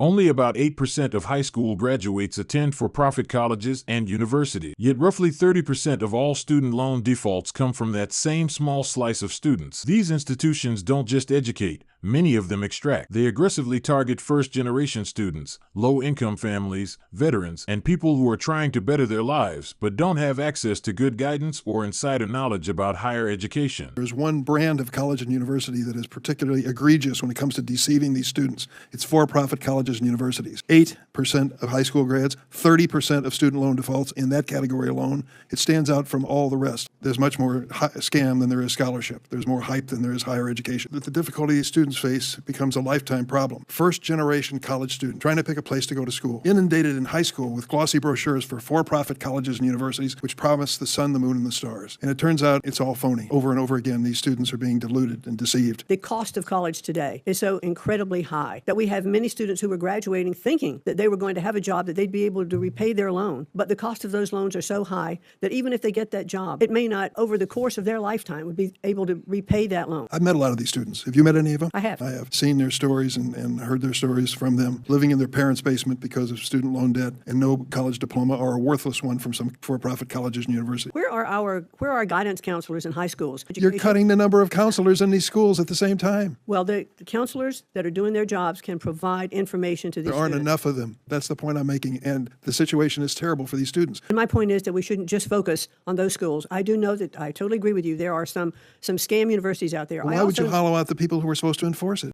Only about 8% of high school graduates attend for-profit colleges and universities. Yet roughly 30% of all student loan defaults come from that same small slice of students. These institutions don't just educate, many of them extract. They aggressively target first-generation students, low-income families, veterans, and people who are trying to better their lives but don't have access to good guidance or insider knowledge about higher education. There's one brand of college and university that is particularly egregious when it comes to deceiving these students. It's for-profit colleges and universities. 8% of high school grads, 30% of student loan defaults in that category alone. It stands out from all the rest. There's much more scam than there is scholarship. There's more hype than there is higher education. The difficulty these students face becomes a lifetime problem. First-generation college student trying to pick a place to go to school, inundated in high school with glossy brochures for-profit colleges and universities which promise the sun, the moon, and the stars. And it turns out it's all phony. Over and over again, these students are being deluded and deceived. The cost of college today is so incredibly high that we have many students who are graduating thinking that they were going to have a job, that they'd be able to repay their loan. But the cost of those loans are so high that even if they get that job, it may not, over the course of their lifetime, would be able to repay that loan. I've met a lot of these students. Have you met any of them? I have. I have seen their stories and heard their stories from them, living in their parents' basement because of student loan debt and no college diploma or a worthless one from some for-profit colleges and universities. Where are our guidance counselors in high schools? You're cutting the number of counselors in these schools at the same time. Well, the counselors that are doing their jobs can provide information to these There aren't students. enough of them. That's the point I'm making, and the situation is terrible for these students. And my point is that we shouldn't just focus on those schools. I do know that I totally agree with you. There are some scam universities out there. Why would you hollow out the people who are supposed to enforce it?